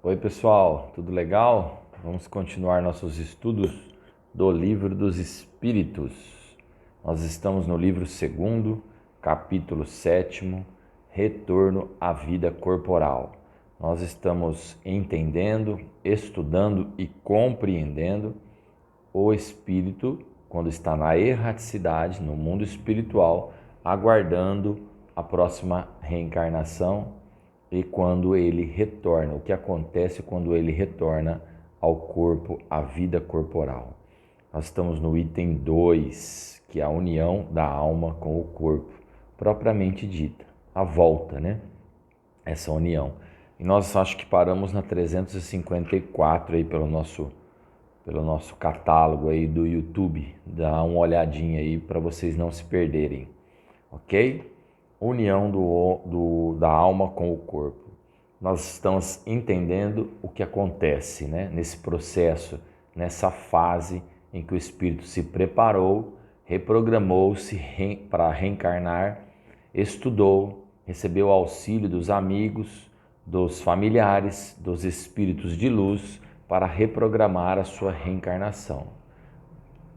Oi pessoal, tudo legal? Vamos continuar nossos estudos do Livro dos Espíritos. Nós estamos no livro 2º, capítulo 7º, Retorno à Vida Corporal. Nós estamos entendendo, estudando e compreendendo o espírito quando está na erraticidade, no mundo espiritual, aguardando a próxima reencarnação e quando ele retorna, o que acontece quando ele retorna ao corpo, à vida corporal. Nós estamos no item 2, que é a união da alma com o corpo, propriamente dita, a volta, né? Essa união. E nós acho que paramos na 354 aí pelo nosso catálogo aí do YouTube. Dá uma olhadinha aí para vocês não se perderem, ok? União da alma com o corpo. Nós estamos entendendo o que acontece, né? Nesse processo, nessa fase em que o espírito se preparou, reprogramou-se para reencarnar, estudou, recebeu auxílio dos amigos, dos familiares, dos espíritos de luz para reprogramar a sua reencarnação.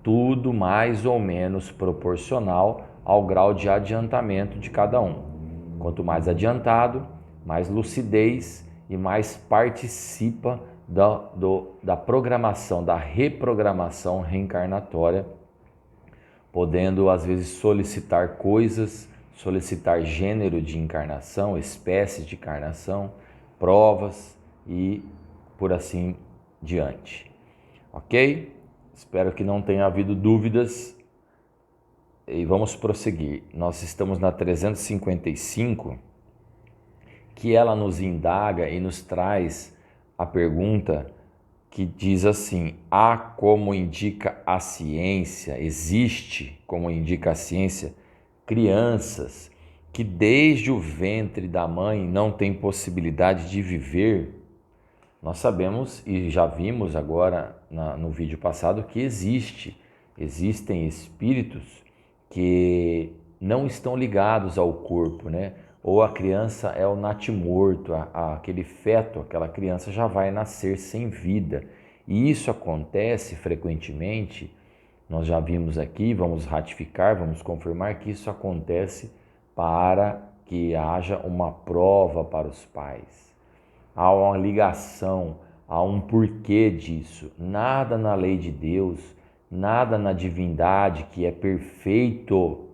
Tudo mais ou menos proporcional ao grau de adiantamento de cada um. Quanto mais adiantado, mais lucidez e mais participa da programação, da reprogramação reencarnatória, podendo às vezes solicitar coisas, solicitar gênero de encarnação, espécies de encarnação, provas e por assim diante. Ok? Espero que não tenha havido dúvidas e vamos prosseguir. Nós estamos na 355, que ela nos indaga e nos traz a pergunta que diz assim: há como indica a ciência, existe como indica a ciência, crianças que desde o ventre da mãe não têm possibilidade de viver? Nós sabemos e já vimos agora no vídeo passado que existem espíritos que não estão ligados ao corpo, né? Ou a criança é o natimorto, aquele feto, aquela criança já vai nascer sem vida. E isso acontece frequentemente, nós já vimos aqui, vamos ratificar, vamos confirmar que isso acontece para que haja uma prova para os pais. Há uma ligação, há um porquê disso. Nada na lei de Deus, nada na divindade que é perfeito,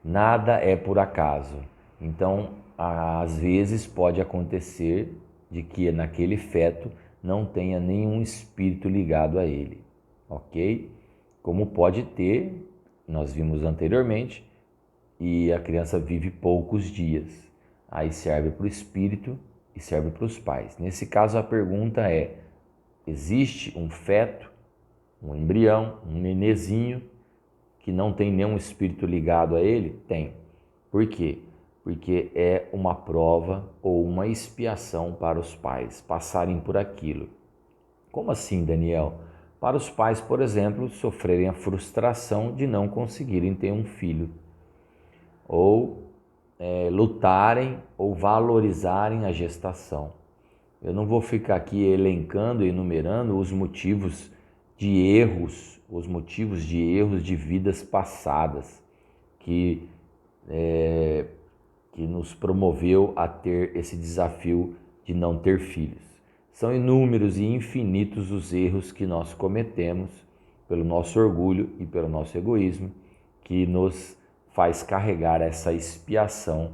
nada é por acaso. Então, às vezes pode acontecer de que naquele feto não tenha nenhum espírito ligado a ele, ok? Como pode ter, nós vimos anteriormente, e a criança vive poucos dias. Aí serve para o espírito e serve para os pais. Nesse caso, a pergunta é: existe um feto, um embrião, um nenezinho que não tem nenhum espírito ligado a ele? Tem. Por quê? Porque é uma prova ou uma expiação para os pais passarem por aquilo. Como assim, Daniel? Para os pais, por exemplo, sofrerem a frustração de não conseguirem ter um filho, ou lutarem ou valorizarem a gestação. Eu não vou ficar aqui elencando e enumerando os motivos de erros, de vidas passadas que nos promoveu a ter esse desafio de não ter filhos. São inúmeros e infinitos os erros que nós cometemos pelo nosso orgulho e pelo nosso egoísmo, que nos faz carregar essa expiação,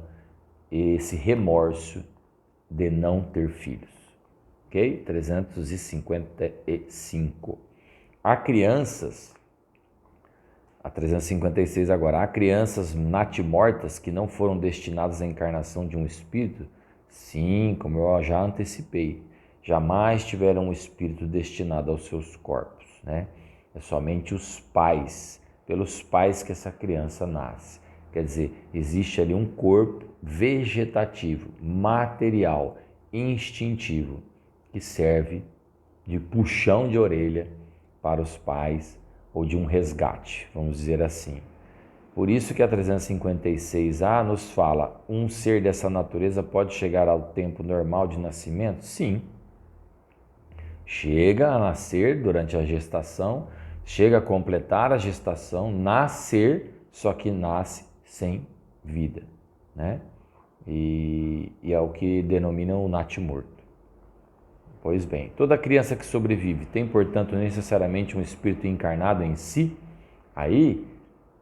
esse remorso de não ter filhos. Ok? 355. Há crianças, a 356 agora, há crianças natimortas que não foram destinadas à encarnação de um espírito? Sim, como eu já antecipei, jamais tiveram um espírito destinado aos seus corpos, né? É somente os pais, pelos pais que essa criança nasce. Quer dizer, existe ali um corpo vegetativo, material, instintivo, que serve de puxão de orelha para os pais ou de um resgate, vamos dizer assim. Por isso que a 356A nos fala, um ser dessa natureza pode chegar ao tempo normal de nascimento? Sim. Chega a nascer durante a gestação, chega a completar a gestação, nascer, só que nasce sem vida, né? E é o que denominam o natimorto. Pois bem, toda criança que sobrevive tem, portanto, necessariamente um espírito encarnado em si? Aí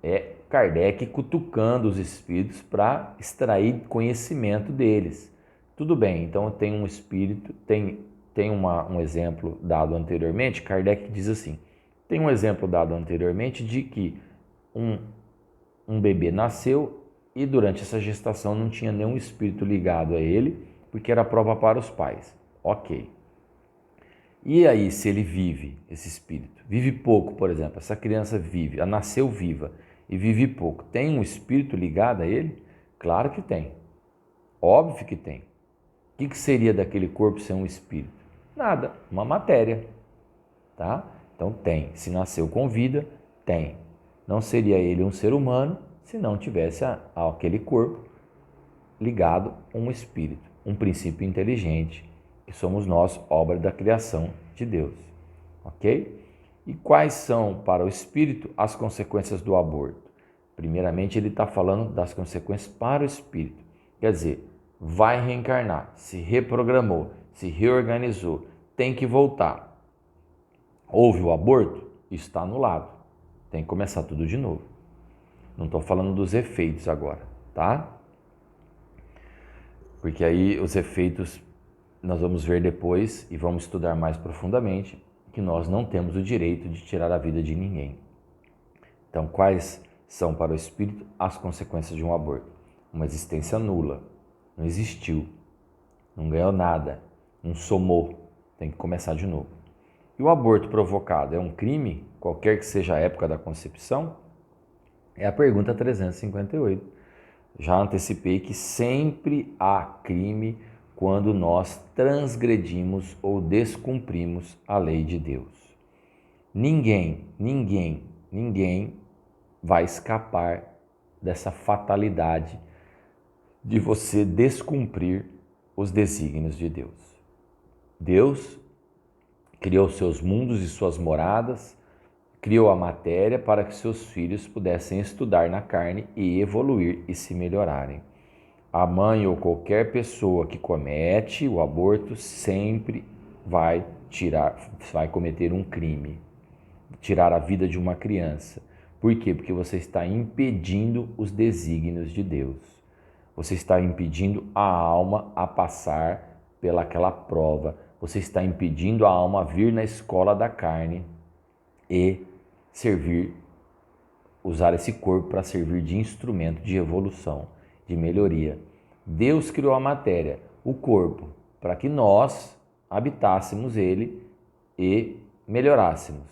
é Kardec cutucando os espíritos para extrair conhecimento deles. Tudo bem, então tem um espírito, tem um exemplo dado anteriormente, Kardec diz assim, tem um exemplo dado anteriormente de que um bebê nasceu e durante essa gestação não tinha nenhum espírito ligado a ele, porque era prova para os pais. Ok. E aí, se ele vive, esse espírito, vive pouco, por exemplo, essa criança vive, ela nasceu viva e vive pouco, tem um espírito ligado a ele? Claro que tem. Óbvio que tem. O que seria daquele corpo sem um espírito? Nada, uma matéria, tá? Então tem. Se nasceu com vida, tem. Não seria ele um ser humano se não tivesse aquele corpo ligado a um espírito, um princípio inteligente, que somos nós, obra da criação de Deus, ok? E quais são para o espírito as consequências do aborto? Primeiramente, ele está falando das consequências para o espírito, quer dizer, vai reencarnar, se reprogramou, se reorganizou, tem que voltar. Houve o aborto? Isso está anulado, tem que começar tudo de novo. Não estou falando dos efeitos agora, tá? Porque aí os efeitos nós vamos ver depois e vamos estudar mais profundamente que nós não temos o direito de tirar a vida de ninguém. Então, quais são para o espírito as consequências de um aborto? Uma existência nula, não existiu, não ganhou nada, não somou, tem que começar de novo. E o aborto provocado é um crime, qualquer que seja a época da concepção? É a pergunta 358. Já antecipei que sempre há crime quando nós transgredimos ou descumprimos a lei de Deus. Ninguém vai escapar dessa fatalidade de você descumprir os desígnios de Deus. Deus criou seus mundos e suas moradas, criou a matéria para que seus filhos pudessem estudar na carne e evoluir e se melhorarem. A mãe ou qualquer pessoa que comete o aborto sempre vai cometer um crime, tirar a vida de uma criança. Por quê? Porque você está impedindo os desígnios de Deus. Você está impedindo a alma a passar pelaquela prova. Você está impedindo a alma a vir na escola da carne e usar esse corpo para servir de instrumento de evolução, de melhoria. Deus criou a matéria, o corpo, para que nós habitássemos ele e melhorássemos.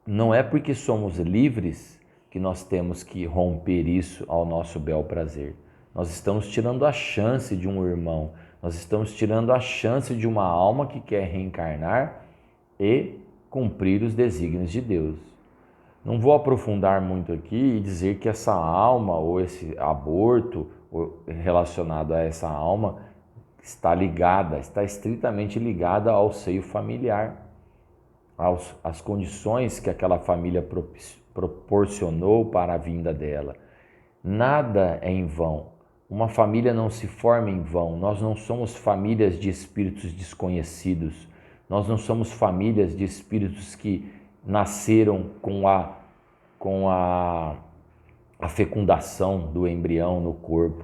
Não é porque somos livres que nós temos que romper isso ao nosso bel prazer. Nós estamos tirando a chance de um irmão, nós estamos tirando a chance de uma alma que quer reencarnar e cumprir os desígnios de Deus. Não vou aprofundar muito aqui e dizer que essa alma ou esse aborto relacionado a essa alma está estritamente ligada ao seio familiar, às condições que aquela família proporcionou para a vinda dela. Nada é em vão. Uma família não se forma em vão. Nós não somos famílias de espíritos desconhecidos. Nós não somos famílias de espíritos que nasceram com a fecundação do embrião no corpo.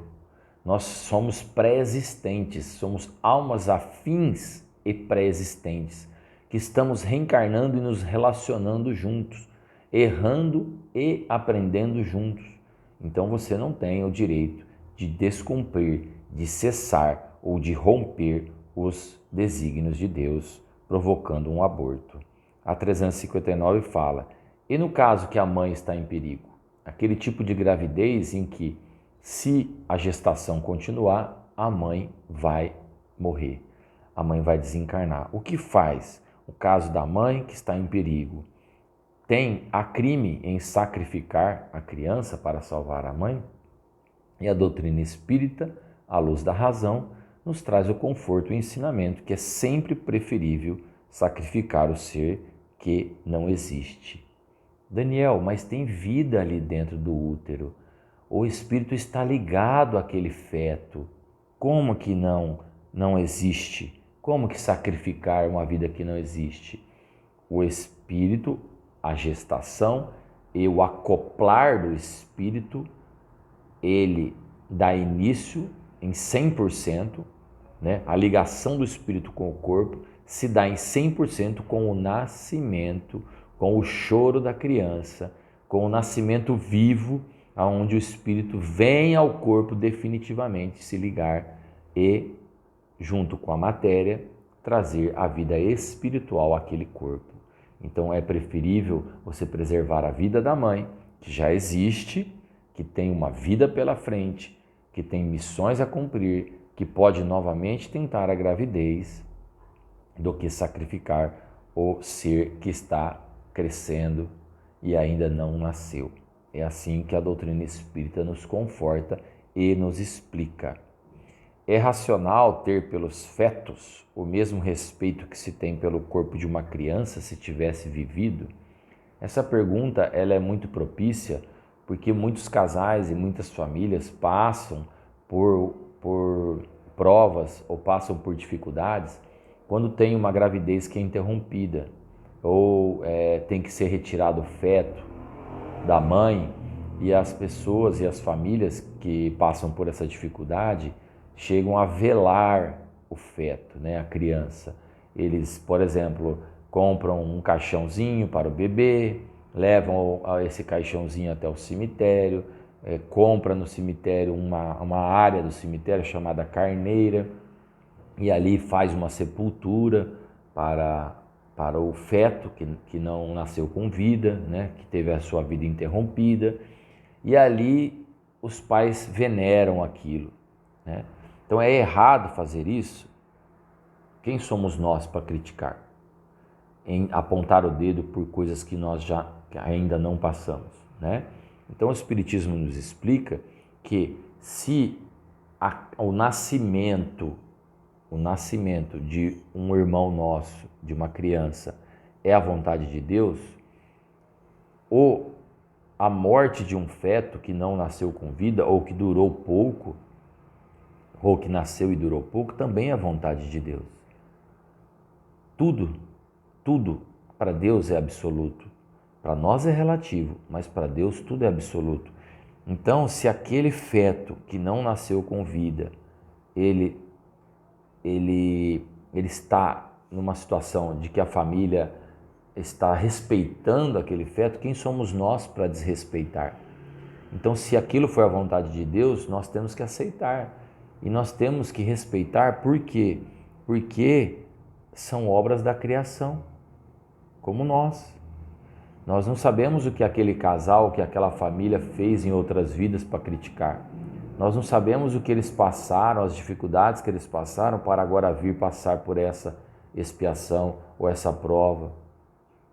Nós somos pré-existentes, somos almas afins e pré-existentes, que estamos reencarnando e nos relacionando juntos, errando e aprendendo juntos. Então você não tem o direito de descumprir, de cessar ou de romper os desígnios de Deus, provocando um aborto. A 359 fala, e no caso que a mãe está em perigo? Aquele tipo de gravidez em que, se a gestação continuar, a mãe vai morrer, a mãe vai desencarnar. O que faz? O caso da mãe que está em perigo. há crime em sacrificar a criança para salvar a mãe? E a doutrina espírita, à luz da razão, nos traz o conforto e o ensinamento que é sempre preferível sacrificar o ser que não existe. Daniel, mas tem vida ali dentro do útero. O espírito está ligado àquele feto. Como que não existe? Como que sacrificar uma vida que não existe? O espírito, a gestação e o acoplar do espírito, ele dá início em 100%, né? A ligação do espírito com o corpo se dá em 100% com o nascimento, com o choro da criança, com o nascimento vivo, onde o espírito vem ao corpo definitivamente se ligar e, junto com a matéria, trazer a vida espiritual àquele corpo. Então é preferível você preservar a vida da mãe, que já existe, que tem uma vida pela frente, que tem missões a cumprir, que pode novamente tentar a gravidez, do que sacrificar o ser que está crescendo e ainda não nasceu. É assim que a doutrina espírita nos conforta e nos explica. É racional ter pelos fetos o mesmo respeito que se tem pelo corpo de uma criança se tivesse vivido? Essa pergunta ela é muito propícia porque muitos casais e muitas famílias passam por provas ou passam por dificuldades quando tem uma gravidez que é interrompida ou tem que ser retirado o feto da mãe, e as pessoas e as famílias que passam por essa dificuldade chegam a velar o feto, né, a criança. Eles, por exemplo, compram um caixãozinho para o bebê, levam esse caixãozinho até o cemitério, compra no cemitério uma área do cemitério chamada carneira, e ali faz uma sepultura para o feto que não nasceu com vida, né, que teve a sua vida interrompida, e ali os pais veneram aquilo, né? Então é errado fazer isso. Quem somos nós para criticar? Em apontar o dedo por coisas que nós ainda não passamos, né? Então o Espiritismo nos explica que se o nascimento de um irmão nosso, de uma criança, é a vontade de Deus, ou a morte de um feto que não nasceu com vida, ou que durou pouco, ou que nasceu e durou pouco, também é a vontade de Deus. Tudo para Deus é absoluto. Para nós é relativo, mas para Deus tudo é absoluto. Então, se aquele feto que não nasceu com vida, ele está numa situação de que a família está respeitando aquele feto, quem somos nós para desrespeitar? Então, se aquilo foi a vontade de Deus, nós temos que aceitar. E nós temos que respeitar, por quê? Porque são obras da criação, como nós. Nós não sabemos o que aquele casal, o que aquela família fez em outras vidas para criticar. Nós não sabemos o que eles passaram, as dificuldades que eles passaram para agora vir passar por essa expiação, ou essa prova,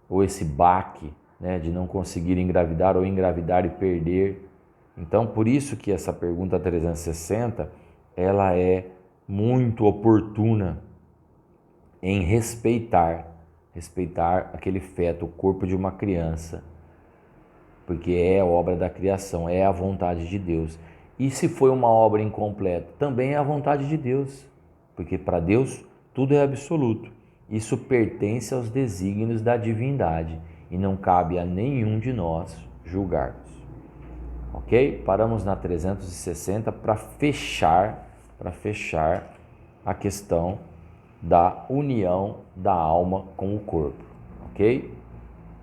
ou esse baque, né, de não conseguir engravidar ou engravidar e perder. Então, por isso que essa pergunta 360, ela é muito oportuna em respeitar aquele feto, o corpo de uma criança, porque é obra da criação, é a vontade de Deus. E se foi uma obra incompleta, também é a vontade de Deus, porque para Deus tudo é absoluto. Isso pertence aos desígnios da divindade e não cabe a nenhum de nós julgarmos. Ok? Paramos na 360 para fechar a questão da união da alma com o corpo. Ok?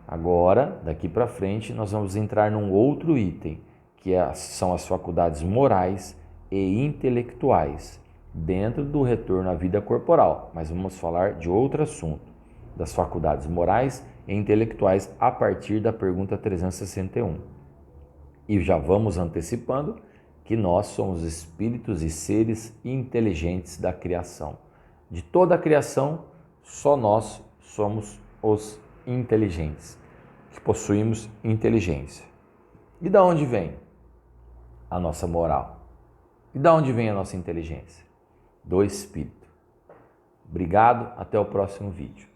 Agora, daqui para frente, nós vamos entrar num outro item, que são as faculdades morais e intelectuais, dentro do retorno à vida corporal. Mas vamos falar de outro assunto, das faculdades morais e intelectuais, a partir da pergunta 361. E já vamos antecipando que nós somos espíritos e seres inteligentes da criação. De toda a criação, só nós somos os inteligentes. que possuímos inteligência. E da onde vem a nossa moral? E da onde vem a nossa inteligência? Do Espírito. Obrigado, até o próximo vídeo.